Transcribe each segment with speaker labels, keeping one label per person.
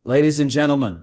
Speaker 1: Ladies and gentlemen,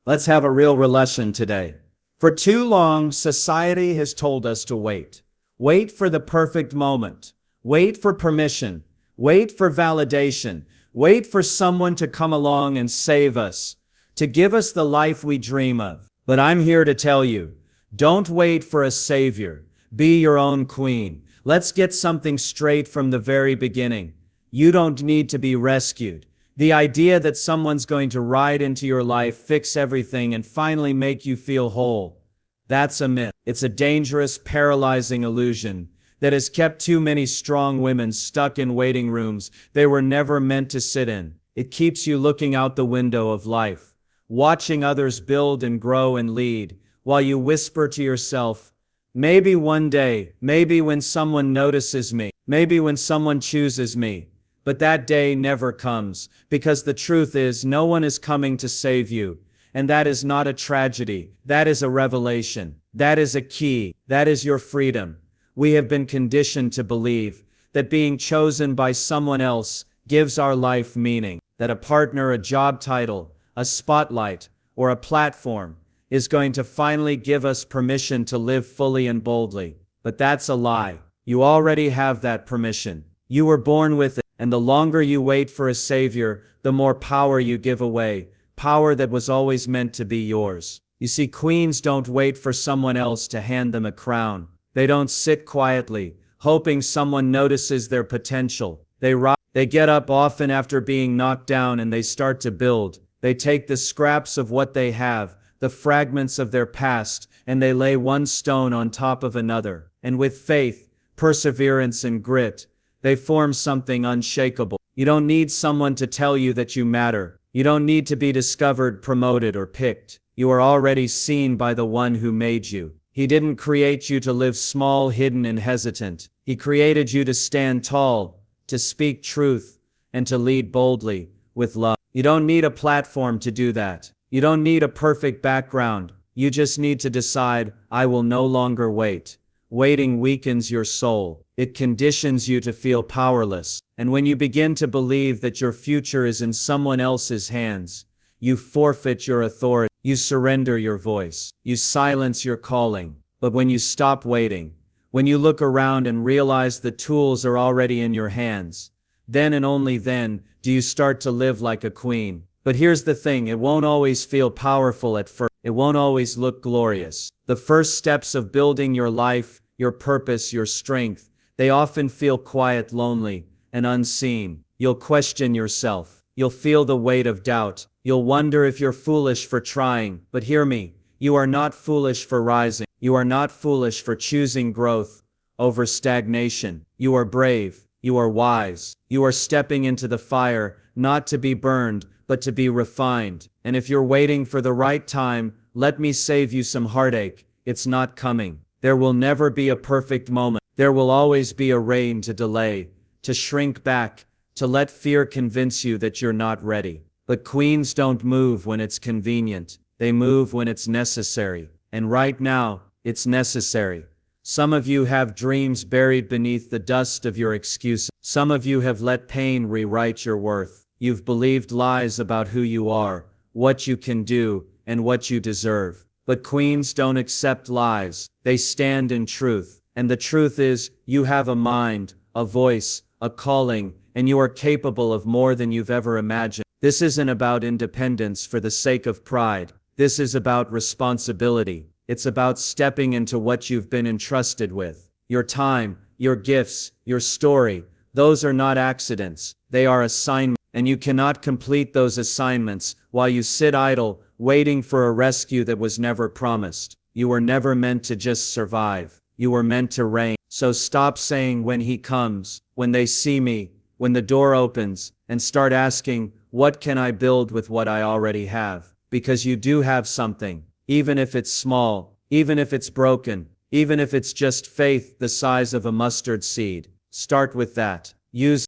Speaker 1: let's have a real lesson today. For too long, society has told us to wait. Wait for the perfect moment. Wait for permission. Wait for validation. Wait for someone to come along and save us, to give us the life we dream of. But I'm here to tell you, don't wait for a savior. Be your own queen. Let's get something straight from the very beginning. You don't need to be rescued. The idea that someone's going to ride into your life, fix everything, and finally make you feel whole, that's a myth. It's a dangerous, paralyzing illusion that has kept too many strong women stuck in waiting rooms they were never meant to sit in. It keeps you looking out the window of life, watching others build and grow and lead, while you whisper to yourself, maybe one day, maybe when someone notices me, maybe when someone chooses me. But that day never comes, because the truth is no one is coming to save you. And that is not a tragedy. That is a revelation. That is a key. That is your freedom. We have been conditioned to believe that being chosen by someone else gives our life meaning, that a partner, a job title, a spotlight, or a platform is going to finally give us permission to live fully and boldly. But that's a lie. You already have that permission. You were born with it. And the longer you wait for a savior, the more power you give away, power that was always meant to be yours. You see, queens don't wait for someone else to hand them a crown. They don't sit quietly, hoping someone notices their potential. They get up often after being knocked down and they start to build. They take the scraps of what they have, the fragments of their past, and they lay one stone on top of another. And with faith, perseverance, and grit, they form something unshakable. You don't need someone to tell you that you matter. You don't need to be discovered, promoted, or picked. You are already seen by the one who made you. He didn't create you to live small, hidden, and hesitant. He created you to stand tall, to speak truth, and to lead boldly, with love. You don't need a platform to do that. You don't need a perfect background. You just need to decide, I will no longer wait. Waiting weakens your soul. It conditions you to feel powerless. And when you begin to believe that your future is in someone else's hands, you forfeit your authority. You surrender your voice. You silence your calling. But when you stop waiting, when you look around and realize the tools are already in your hands, then and only then do you start to live like a queen. But here's the thing, it won't always feel powerful at first. It won't always look glorious. The first steps of building your life, your purpose, your strength, they often feel quiet, lonely, and unseen. You'll question yourself. You'll feel the weight of doubt. You'll wonder if you're foolish for trying. But hear me, you are not foolish for rising. You are not foolish for choosing growth over stagnation. You are brave. You are wise. You are stepping into the fire, not to be burned, but to be refined. And if you're waiting for the right time, let me save you some heartache. It's not coming. There will never be a perfect moment. There will always be a reign to delay, to shrink back, to let fear convince you that you're not ready. But queens don't move when it's convenient. They move when it's necessary. And right now, it's necessary. Some of you have dreams buried beneath the dust of your excuses. Some of you have let pain rewrite your worth. You've believed lies about who you are, what you can do, and what you deserve. But queens don't accept lies. They stand in truth. And the truth is, you have a mind, a voice, a calling, and you are capable of more than you've ever imagined. This isn't about independence for the sake of pride. This is about responsibility. It's about stepping into what you've been entrusted with. Your time, your gifts, your story, those are not accidents. They are assignments. And you cannot complete those assignments while you sit idle, waiting for a rescue that was never promised. You were never meant to just survive. You were meant to reign. So stop saying when he comes, when they see me, when the door opens, and start asking, what can I build with what I already have? Because you do have something, even if it's small, even if it's broken, even if it's just faith the size of a mustard seed. Start with that.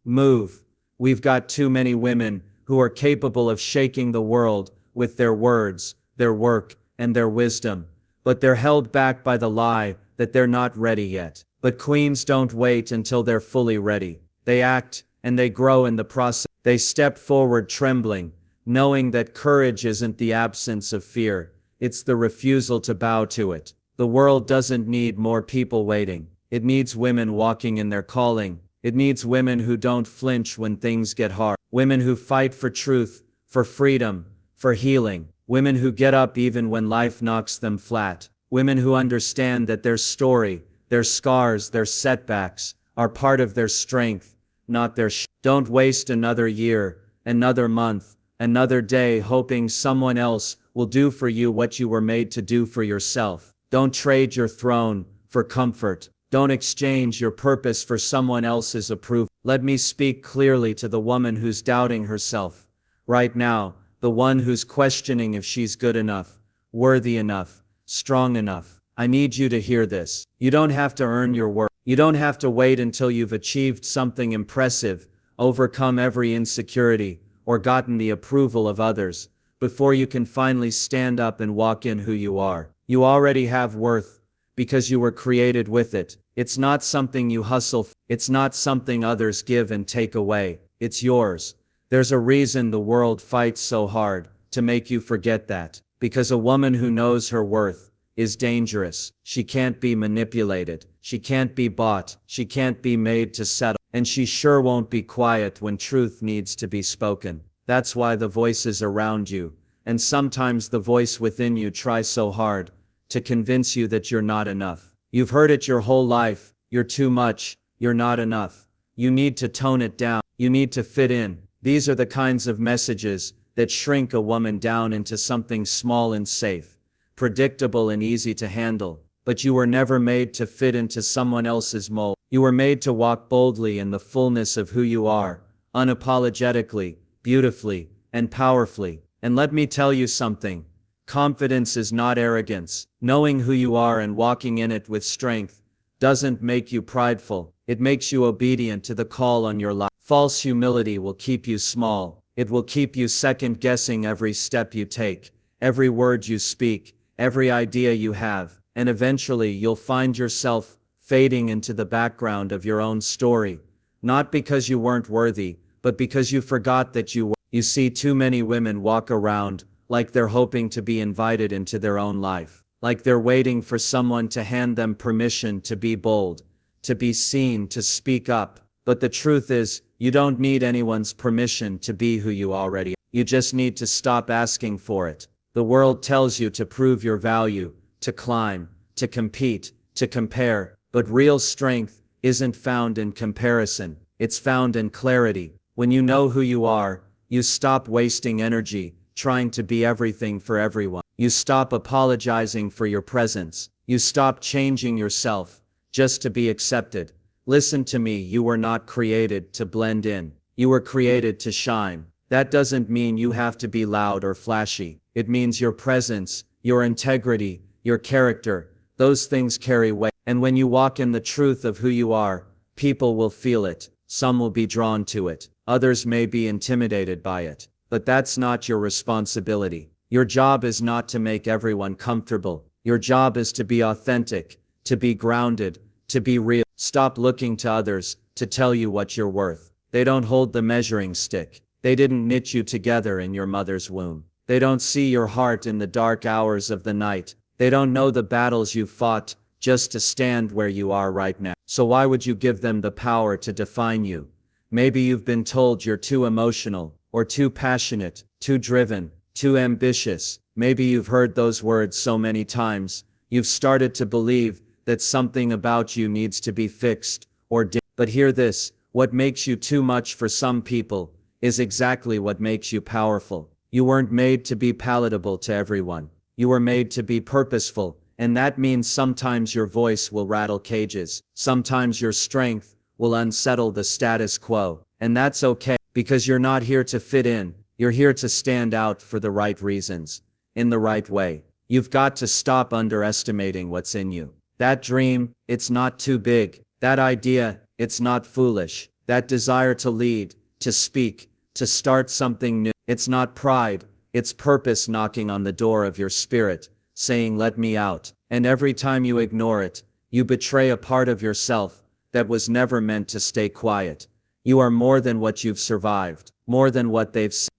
Speaker 1: Move. We've got too many women who are capable of shaking the world with their words, their work, and their wisdom. But they're held back by the lie that they're not ready yet. But queens don't wait until they're fully ready. They act, and they grow in the process. They step forward trembling, knowing that courage isn't the absence of fear, it's the refusal to bow to it. The world doesn't need more people waiting. It needs women walking in their calling. It needs women who don't flinch when things get hard. Women who fight for truth, for freedom, for healing. Women who get up even when life knocks them flat. Women who understand that their story, their scars, their setbacks, are part of their strength, not their Don't waste another year, another month, another day hoping someone else will do for you what you were made to do for yourself. Don't trade your throne for comfort. Don't exchange your purpose for someone else's approval. Let me speak clearly to the woman who's doubting herself right now, the one who's questioning if she's good enough, worthy enough, strong enough. I need you to hear this. You don't have to earn your worth. You don't have to wait until you've achieved something impressive, overcome every insecurity, or gotten the approval of others, before you can finally stand up and walk in who you are. You already have worth, because you were created with it. It's not something you hustle for. It's not something others give and take away. It's yours. There's a reason the world fights so hard to make you forget that. Because a woman who knows her worth is dangerous. She can't be manipulated. She can't be bought. She can't be made to settle. And she sure won't be quiet when truth needs to be spoken. That's why the voices around you, and sometimes the voice within you, try so hard to convince you that you're not enough. You've heard it your whole life. You're too much. You're not enough. You need to tone it down. You need to fit in. These are the kinds of messages that shrink a woman down into something small and safe, predictable and easy to handle. But you were never made to fit into someone else's mold. You were made to walk boldly in the fullness of who you are, unapologetically, beautifully, and powerfully. And let me tell you something. Confidence is not arrogance. Knowing who you are and walking in it with strength doesn't make you prideful. It makes you obedient to the call on your life. False humility will keep you small. It will keep you second-guessing every step you take, every word you speak, every idea you have, and eventually you'll find yourself fading into the background of your own story, not because you weren't worthy, but because you forgot that you were. You see too many women walk around like they're hoping to be invited into their own life, like they're waiting for someone to hand them permission to be bold, to be seen, to speak up. But the truth is, you don't need anyone's permission to be who you already are. You just need to stop asking for it. The world tells you to prove your value, to climb, to compete, to compare, but real strength isn't found in comparison. It's found in clarity. When you know who you are, you stop wasting energy trying to be everything for everyone. You stop apologizing for your presence. You stop changing yourself just to be accepted. Listen to me, you were not created to blend in. You were created to shine. That doesn't mean you have to be loud or flashy. It means your presence, your integrity, your character, those things carry weight. And when you walk in the truth of who you are, people will feel it. Some will be drawn to it. Others may be intimidated by it. But that's not your responsibility. Your job is not to make everyone comfortable. Your job is to be authentic, to be grounded, to be real. Stop looking to others to tell you what you're worth. They don't hold the measuring stick. They didn't knit you together in your mother's womb. They don't see your heart in the dark hours of the night. They don't know the battles you fought just to stand where you are right now. So why would you give them the power to define you? Maybe you've been told you're too emotional, or too passionate, too driven, too ambitious. Maybe you've heard those words so many times, you've started to believe that something about you needs to be fixed, or But hear this, what makes you too much for some people is exactly what makes you powerful. You weren't made to be palatable to everyone. You were made to be purposeful, and that means sometimes your voice will rattle cages. Sometimes your strength will unsettle the status quo, and that's okay. Because you're not here to fit in, you're here to stand out for the right reasons, in the right way. You've got to stop underestimating what's in you. That dream, it's not too big. That idea, it's not foolish. That desire to lead, to speak, to start something new, it's not pride, it's purpose knocking on the door of your spirit, saying, "Let me out." And every time you ignore it, you betray a part of yourself that was never meant to stay quiet. You are more than what you've survived, more than what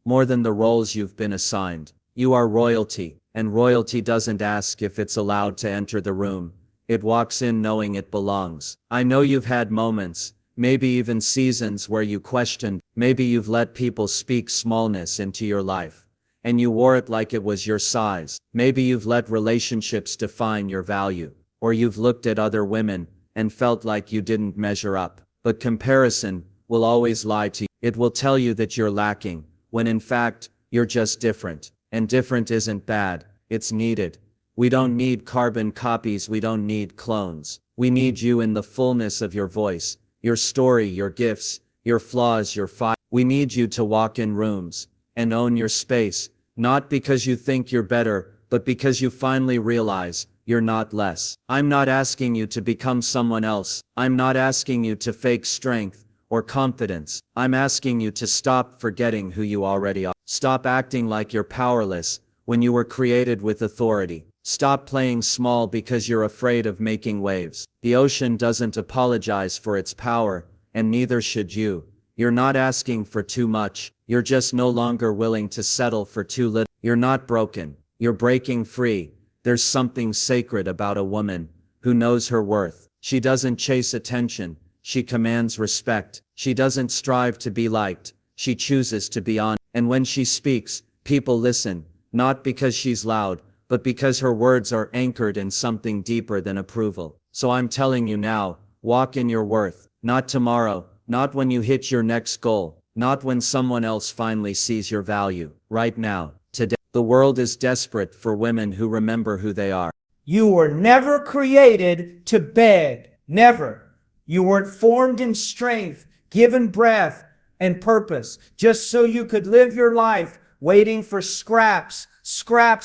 Speaker 1: more than the roles you've been assigned. You are royalty, and royalty doesn't ask if it's allowed to enter the room. It walks in knowing it belongs. I know you've had moments, maybe even seasons where you questioned, maybe you've let people speak smallness into your life, and you wore it like it was your size. Maybe you've let relationships define your value, or you've looked at other women and felt like you didn't measure up. But comparison will always lie to you. It will tell you that you're lacking, when in fact, you're just different. And different isn't bad, it's needed. We don't need carbon copies, we don't need clones. We need you in the fullness of your voice, your story, your gifts, your flaws, your fire. We need you to walk in rooms and own your space, not because you think you're better, but because you finally realize you're not less. I'm not asking you to become someone else. I'm not asking you to fake strength or confidence. I'm asking you to stop forgetting who you already are. Stop acting like you're powerless when you were created with authority. Stop playing small because you're afraid of making waves. The ocean doesn't apologize for its power, and neither should you. You're not asking for too much. You're just no longer willing to settle for too little. You're not broken. You're breaking free. There's something sacred about a woman who knows her worth. She doesn't chase attention. She commands respect. She doesn't strive to be liked. She chooses to be honest. And when she speaks, people listen, not because she's loud, but because her words are anchored in something deeper than approval. So I'm telling you now, walk in your worth. Not tomorrow, not when you hit your next goal, not when someone else finally sees your value. Right now, today. The world is desperate for women who remember who they are.
Speaker 2: You were never created to beg. Never. You weren't formed in strength, given breath and purpose, just so you could live your life waiting for scraps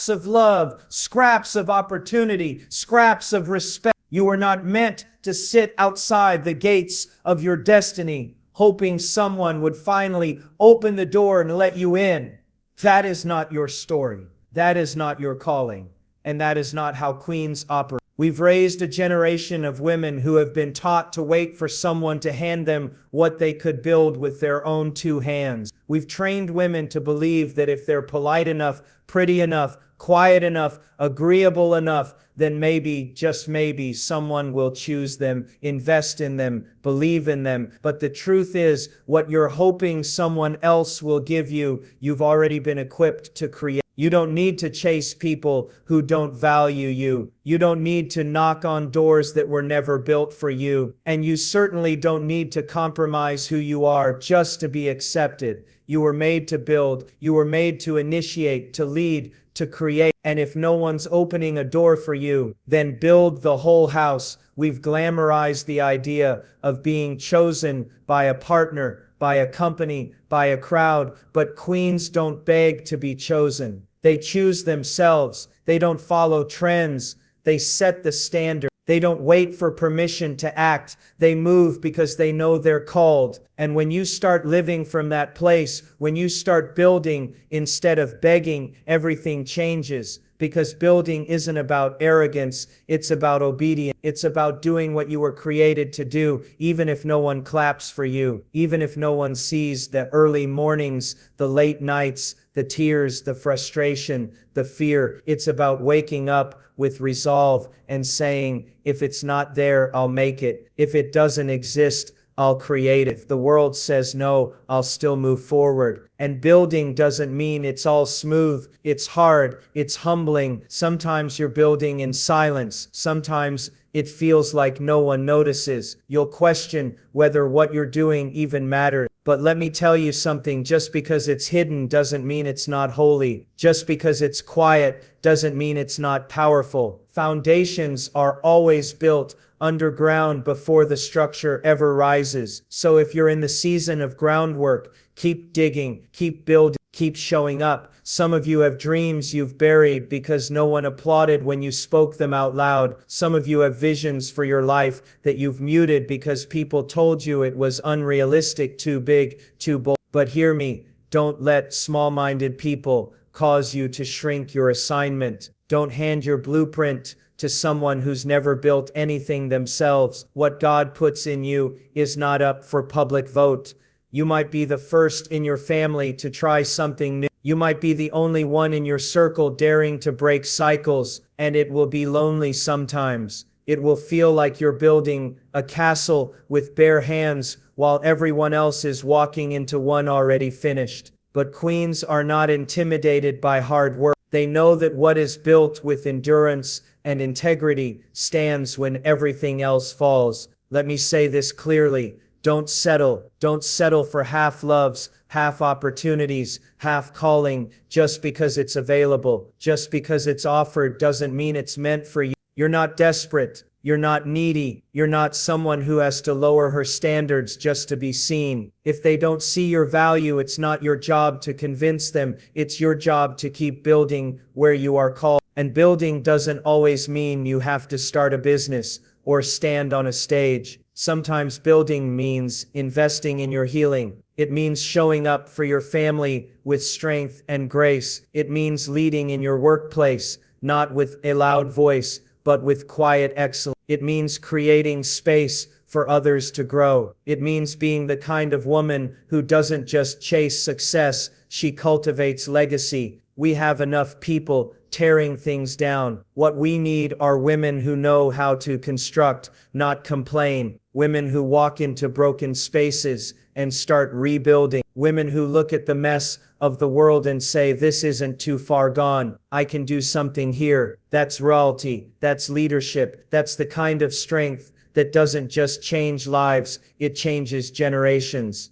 Speaker 2: of love, scraps of opportunity, scraps of respect. You were not meant to sit outside the gates of your destiny, hoping someone would finally open the door and let you in. That is not your story. That is not your calling. And that is not how queens operate. We've raised a generation of women who have been taught to wait for someone to hand them what they could build with their own two hands. We've trained women to believe that if they're polite enough, pretty enough, quiet enough, agreeable enough, then maybe, just maybe, someone will choose them, invest in them, believe in them. But the truth is, what you're hoping someone else will give you, you've already been equipped to create. You don't need to chase people who don't value you. You don't need to knock on doors that were never built for you. And you certainly don't need to compromise who you are just to be accepted. You were made to build. You were made to initiate, to lead, to create. And if no one's opening a door for you, then build the whole house. We've glamorized the idea of being chosen by a partner, by a company, by a crowd, but queens don't beg to be chosen. They choose themselves. They don't follow trends. They set the standard. They don't wait for permission to act. They move because they know they're called. And when you start living from that place, when you start building instead of begging, everything changes. Because building isn't about arrogance, it's about obedience. It's about doing what you were created to do, even if no one claps for you, even if no one sees the early mornings, the late nights, the tears, the frustration, the fear. It's about waking up with resolve and saying, if it's not there, I'll make it. If it doesn't exist, I'll create it. If the world says no, I'll still move forward. And building doesn't mean it's all smooth. It's hard. It's humbling. Sometimes you're building in silence. Sometimes it feels like no one notices. You'll question whether what you're doing even matters. But let me tell you something, just because it's hidden doesn't mean it's not holy. Just because it's quiet doesn't mean it's not powerful. Foundations are always built underground before the structure ever rises. So if you're in the season of groundwork, keep digging, keep building, keep showing up. Some of you have dreams you've buried because no one applauded when you spoke them out loud. Some of you have visions for your life that you've muted because people told you it was unrealistic, too big, too bold. But hear me, don't let small-minded people cause you to shrink your assignment. Don't hand your blueprint to someone who's never built anything themselves. What God puts in you is not up for public vote. You might be the first in your family to try something new. You might be the only one in your circle daring to break cycles, and it will be lonely sometimes. It will feel like you're building a castle with bare hands while everyone else is walking into one already finished. But queens are not intimidated by hard work. They know that what is built with endurance and integrity stands when everything else falls. Let me say this clearly. Don't settle. Don't settle for half loves, half opportunities, half calling. Just because it's available, just because it's offered doesn't mean it's meant for you. You're not desperate. You're not needy. You're not someone who has to lower her standards just to be seen. If they don't see your value, it's not your job to convince them. It's your job to keep building where you are called. And building doesn't always mean you have to start a business or stand on a stage. Sometimes building means investing in your healing. It means showing up for your family with strength and grace. It means leading in your workplace, not with a loud voice, but with quiet excellence. It means creating space for others to grow. It means being the kind of woman who doesn't just chase success, she cultivates legacy. We have enough people tearing things down. What we need are women who know how to construct, not complain. Women who walk into broken spaces and start rebuilding. Women who look at the mess of the world and say, this isn't too far gone. I can do something here. That's royalty. That's leadership. That's the kind of strength that doesn't just change lives, it changes generations.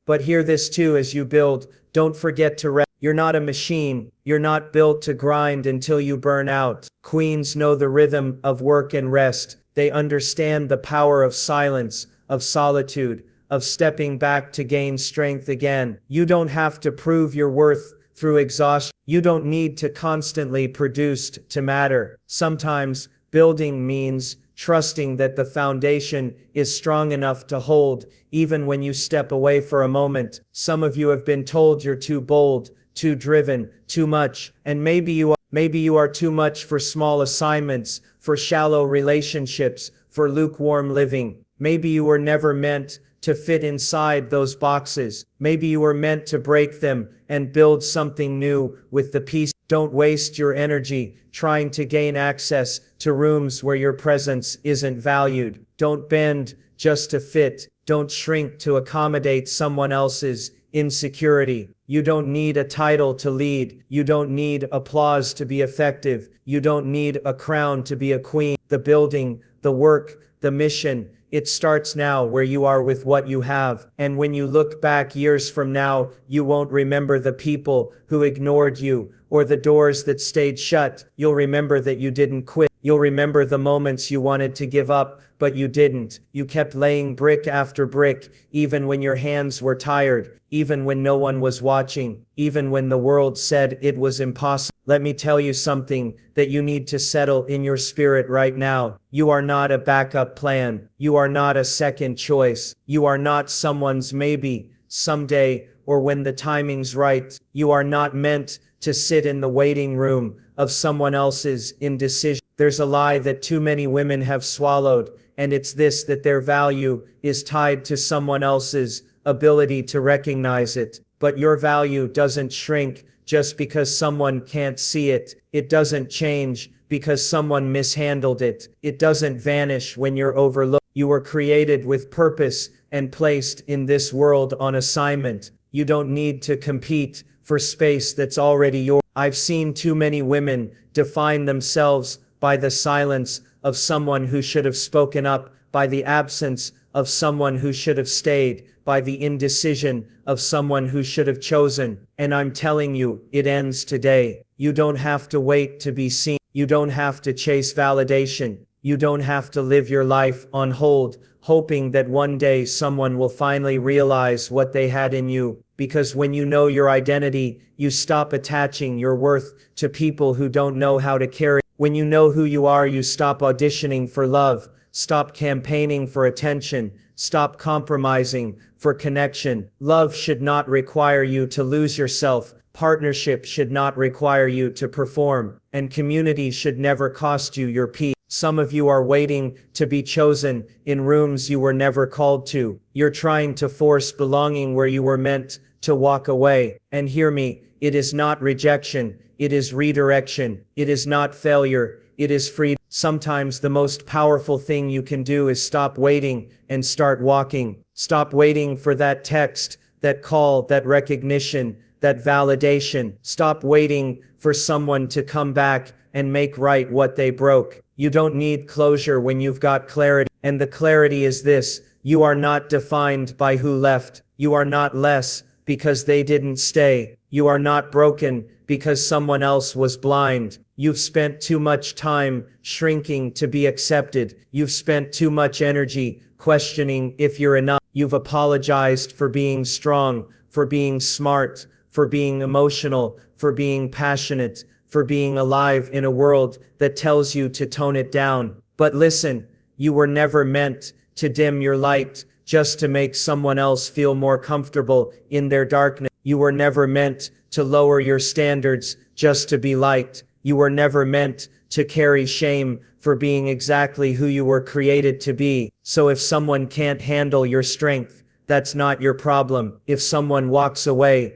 Speaker 2: But hear this too as you build. Don't forget to rest. You're not a machine. You're not built to grind until you burn out. Queens know the rhythm of work and rest. They understand the power of silence, of solitude, of stepping back to gain strength again. You don't have to prove your worth through exhaustion. You don't need to constantly produce to matter. Sometimes building means trusting that the foundation is strong enough to hold, even when you step away for a moment. Some of you have been told you're too bold, too driven, too much, and maybe you are too much for small assignments, for shallow relationships, for lukewarm living. Maybe you were never meant to fit inside those boxes. Maybe you were meant to break them and build something new with the peace. Don't waste your energy trying to gain access to rooms where your presence isn't valued. Don't bend just to fit. Don't shrink to accommodate someone else's insecurity. You don't need a title to lead. You don't need applause to be effective. You don't need a crown to be a queen. The building, the work, the mission, it starts now where you are with what you have. And when you look back years from now, you won't remember the people who ignored you or the doors that stayed shut. You'll remember that you didn't quit. You'll remember the moments you wanted to give up, but you didn't. You kept laying brick after brick, even when your hands were tired, even when no one was watching, even when the world said it was impossible. Let me tell you something that you need to settle in your spirit right now. You are not a backup plan. You are not a second choice. You are not someone's maybe, someday, or when the timing's right. You are not meant to sit in the waiting room of someone else's indecision. There's a lie that too many women have swallowed, and it's this: that their value is tied to someone else's ability to recognize it. But your value doesn't shrink just because someone can't see it. It doesn't change because someone mishandled it. It doesn't vanish when you're overlooked. You were created with purpose and placed in this world on assignment. You don't need to compete for space that's already yours. I've seen too many women define themselves by the silence of someone who should have spoken up, by the absence of someone who should have stayed, by the indecision of someone who should have chosen. And I'm telling you, it ends today. You don't have to wait to be seen. You don't have to chase validation. You don't have to live your life on hold, hoping that one day someone will finally realize what they had in you. Because when you know your identity, you stop attaching your worth to people who don't know how to carry. When you know who you are, you stop auditioning for love, stop campaigning for attention, stop compromising for connection. Love should not require you to lose yourself. Partnership should not require you to perform. And community should never cost you your peace. Some of you are waiting to be chosen in rooms you were never called to. You're trying to force belonging where you were meant to walk away. And hear me, it is not rejection, it is redirection. It is not failure, it is freedom. Sometimes the most powerful thing you can do is stop waiting and start walking. Stop waiting for that text, that call, that recognition, that validation. Stop waiting for someone to come back and make right what they broke. You don't need closure when you've got clarity. And the clarity is this: you are not defined by who left. You are not less because they didn't stay. You are not broken because someone else was blind. You've spent too much time shrinking to be accepted. You've spent too much energy questioning if you're enough. You've apologized for being strong, for being smart, for being emotional, for being passionate, for being alive in a world that tells you to tone it down. But listen, you were never meant to dim your light just to make someone else feel more comfortable in their darkness. You were never meant to lower your standards just to be liked. You were never meant to carry shame for being exactly who you were created to be. So if someone can't handle your strength, that's not your problem. If someone walks away,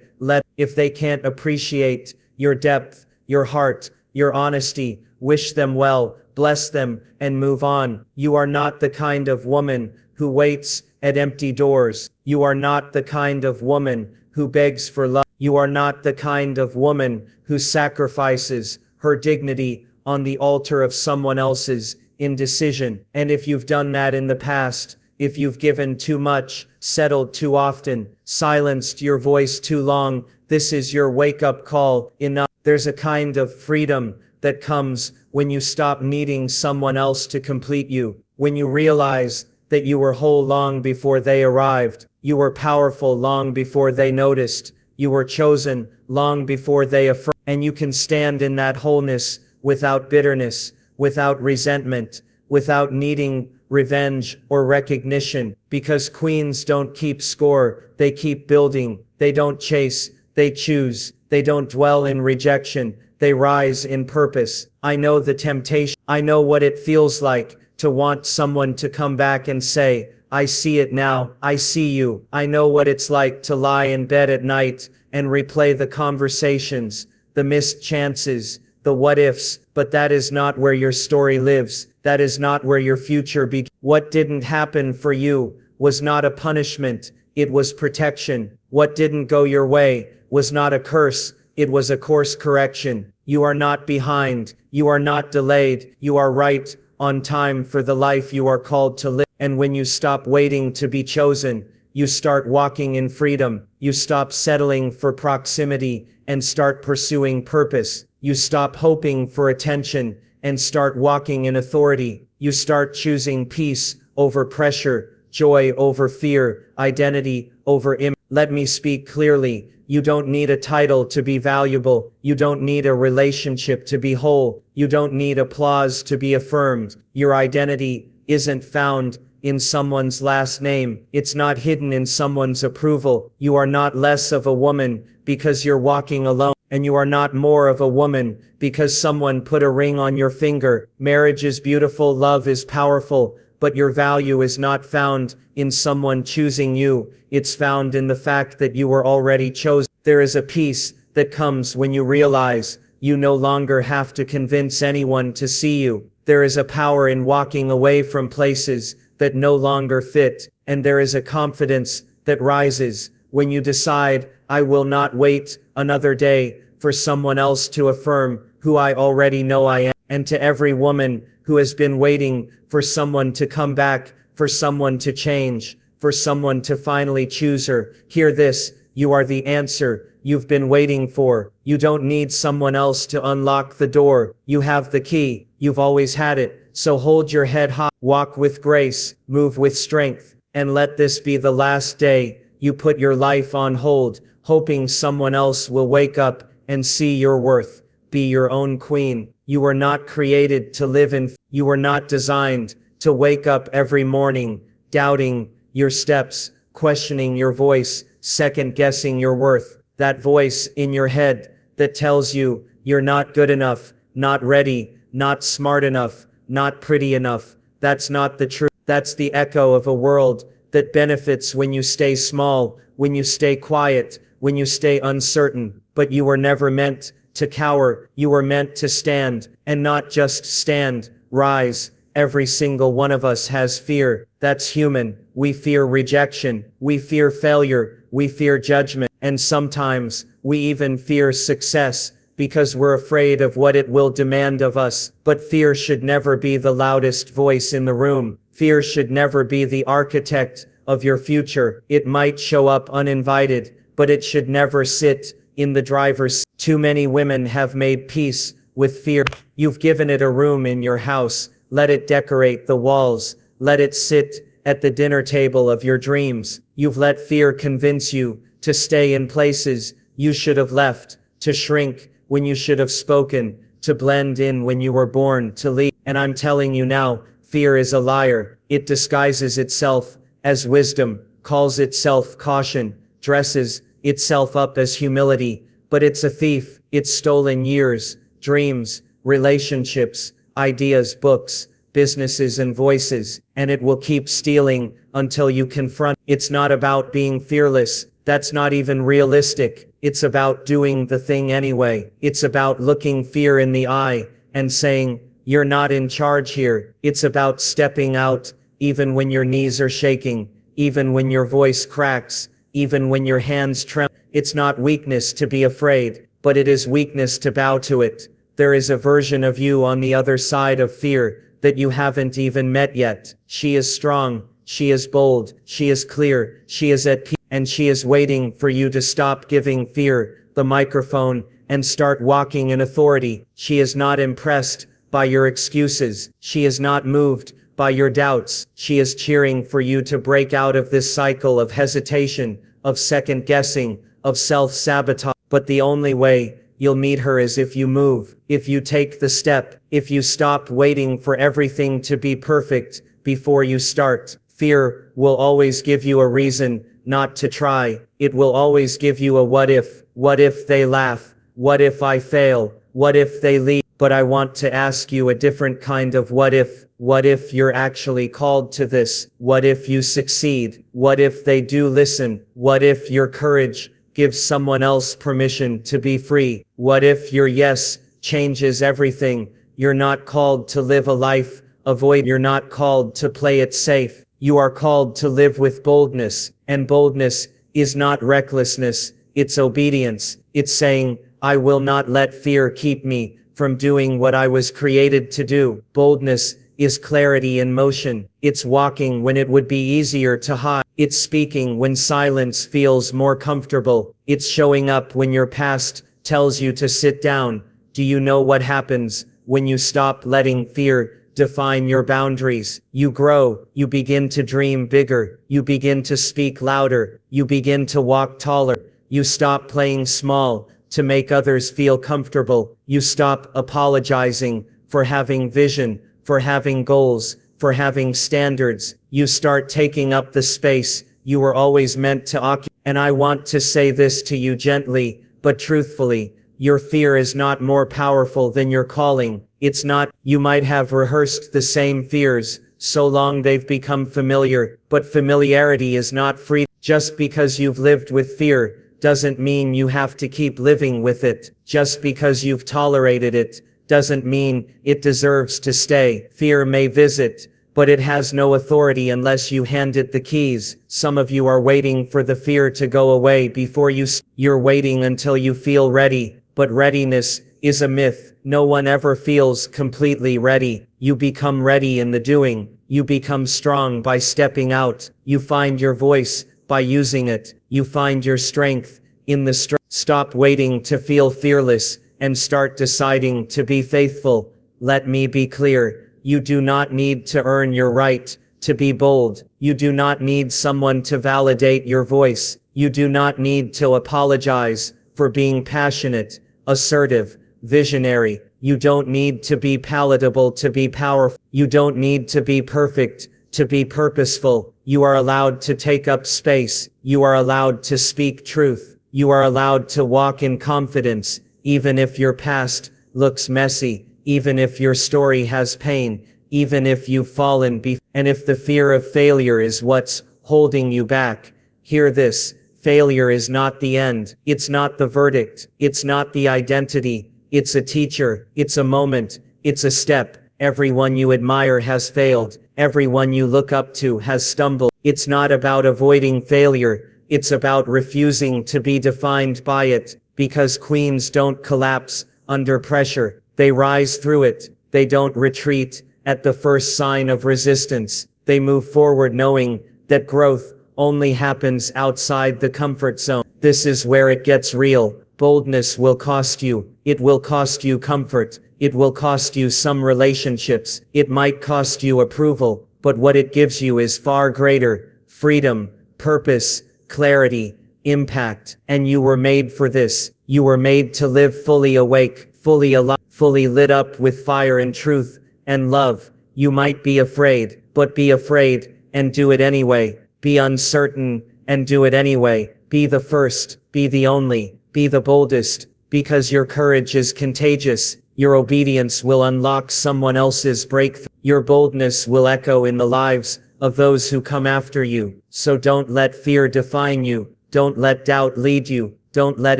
Speaker 2: if they can't appreciate your depth, your heart, your honesty, wish them well, bless them, and move on. You are not the kind of woman who waits at empty doors. You are not the kind of woman who begs for love. You are not the kind of woman who sacrifices her dignity on the altar of someone else's indecision. And if you've done that in the past, if you've given too much, settled too often, silenced your voice too long, this is your wake-up call. Enough. There's a kind of freedom that comes when you stop needing someone else to complete you, when you realize that you were whole long before they arrived, you were powerful long before they noticed, you were chosen long before they affirmed, and you can stand in that wholeness without bitterness, without resentment, without needing revenge or recognition, because queens don't keep score, they keep building. They don't chase, they choose. They don't dwell in rejection, they rise in purpose. I know the temptation. I know what it feels like to want someone to come back and say, I see it now, I see you. I know what it's like to lie in bed at night and replay the conversations, the missed chances, the what ifs, but that is not where your story lives. That is not where your future begins. What didn't happen for you was not a punishment, it was protection. What didn't go your way was not a curse, it was a course correction. You are not behind, you are not delayed, you are right on time for the life you are called to live. And when you stop waiting to be chosen, you start walking in freedom. You stop settling for proximity and start pursuing purpose. You stop hoping for attention and start walking in authority. You start choosing peace over pressure, joy over fear, identity over image. Let me speak clearly. You don't need a title to be valuable. You don't need a relationship to be whole. You don't need applause to be affirmed. Your identity isn't found in someone's last name. It's not hidden in someone's approval. You are not less of a woman because you're walking alone. And you are not more of a woman because someone put a ring on your finger. Marriage is beautiful, love is powerful, but your value is not found in someone choosing you. It's found in the fact that you were already chosen. There is a peace that comes when you realize you no longer have to convince anyone to see you. There is a power in walking away from places that no longer fit, and there is a confidence that rises when you decide, I will not wait another day for someone else to affirm who I already know I am. And to every woman who has been waiting for someone to come back, for someone to change, for someone to finally choose her, hear this: you are the answer you've been waiting for. You don't need someone else to unlock the door. You have the key. You've always had it. So hold your head high, walk with grace, move with strength, and let this be the last day you put your life on hold, hoping someone else will wake up and see your worth. Be your own queen. You were not created to live in. You were not designed to wake up every morning, doubting your steps, questioning your voice, second-guessing your worth. That voice in your head that tells you you're not good enough, not ready, not smart enough,
Speaker 1: not pretty enough. That's not the truth. That's the echo of a world that benefits when you stay small, when you stay quiet, when you stay uncertain. But you were never meant to cower. You were meant to stand, and not just stand, rise. Every single one of us has fear. That's human. We fear rejection. We fear failure. We fear judgment. And sometimes we even fear success because we're afraid of what it will demand of us. But fear should never be the loudest voice in the room. Fear should never be the architect of your future. It might show up uninvited, but it should never sit in the driver's seat. Too many women have made peace with fear. You've given it a room in your house. Let it decorate the walls. Let it sit at the dinner table of your dreams. You've let fear convince you to stay in places you should have left, to shrink when you should have spoken, to blend in when you were born to lead. And I'm telling you now, fear is a liar. It disguises itself as wisdom, calls itself caution, dresses itself up as humility, but it's a thief. It's stolen years, dreams, relationships, ideas, books, businesses, and voices, and it will keep stealing until you confront. It's not about being fearless. That's not even realistic. It's about doing the thing anyway. It's about looking fear in the eye and saying, "You're not in charge here." It's about stepping out, even when your knees are shaking, even when your voice cracks, even when your hands tremble. It's not weakness to be afraid, but it is weakness to bow to it. There is a version of you on the other side of fear that you haven't even met yet. She is strong, she is bold, she is clear, she is at peace, and she is waiting for you to stop giving fear the microphone and start walking in authority. She is not impressed by your excuses. She is not moved by your doubts. She is cheering for you to break out of this cycle of hesitation, of second guessing, of self-sabotage. But the only way you'll meet her is if you move, if you take the step, if you stop waiting for everything to be perfect before you start. Fear will always give you a reason not to try. It will always give you a what if they laugh, what if I fail, what if they leave. But I want to ask you a different kind of what if you're actually called to this, what if you succeed, what if they do listen, what if your courage gives someone else permission to be free, what if your yes changes everything. You're not called to live a life avoid, you're not called to play it safe. You are called to live with boldness, and boldness is not recklessness, it's obedience. It's saying, I will not let fear keep me from doing what I was created to do. Boldness is clarity in motion. It's walking when it would be easier to hide. It's speaking when silence feels more comfortable. It's showing up when your past tells you to sit down. Do you know what happens when you stop letting fear define your boundaries? You grow, you begin to dream bigger, you begin to speak louder, you begin to walk taller, you stop playing small to make others feel comfortable, you stop apologizing for having vision, for having goals, for having standards, you start taking up the space you were always meant to occupy. And I want to say this to you gently, but truthfully, your fear is not more powerful than your calling. It's not. You might have rehearsed the same fears so long they've become familiar, but familiarity is not free. Just because you've lived with fear doesn't mean you have to keep living with it. Just because you've tolerated it doesn't mean it deserves to stay. Fear may visit, but it has no authority unless you hand it the keys. Some of you are waiting for the fear to go away before you're waiting until you feel ready, but readiness is a myth. No one ever feels completely ready. You become ready in the doing. You become strong by stepping out. You find your voice by using it. You find your strength in the strength. Stop waiting to feel fearless and start deciding to be faithful. Let me be clear. You do not need to earn your right to be bold. You do not need someone to validate your voice. You do not need to apologize for being passionate, assertive, visionary. You don't need to be palatable to be powerful. You don't need to be perfect to be purposeful. You are allowed to take up space. You are allowed to speak truth. You are allowed to walk in confidence, even if your past looks messy, even if your story has pain,
Speaker 3: even if you've fallen and if the fear of failure is what's holding you back, hear this. Failure is not the end. It's not the verdict. It's not the identity. It's a teacher. It's a moment. It's a step. Everyone you admire has failed. Everyone you look up to has stumbled. It's not about avoiding failure. It's about refusing to be defined by it, because queens don't collapse under pressure. They rise through it. They don't retreat at the first sign of resistance. They move forward knowing that growth only happens outside the comfort zone. This is where it gets real. Boldness will cost you. It will cost you comfort. It will cost you some relationships. It might cost you approval, but what it gives you is far greater: freedom, purpose, clarity, impact. And you were made for this. You were made to live fully awake, fully alive, fully lit up with fire and truth and love. You might be afraid, but be afraid and do it anyway. Be uncertain and do it anyway. Be the first, be the only, be the boldest, because your courage is contagious. Your obedience will unlock someone else's breakthrough. Your boldness will echo in the lives of those who come after you. So don't let fear define you. Don't let doubt lead you. Don't let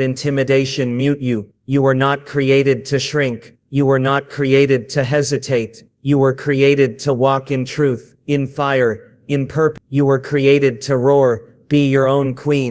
Speaker 3: intimidation mute you. You were not created to shrink. You were not created to hesitate. You were created to walk in truth, in fire, in purpose. You were created to roar. Be your own queen.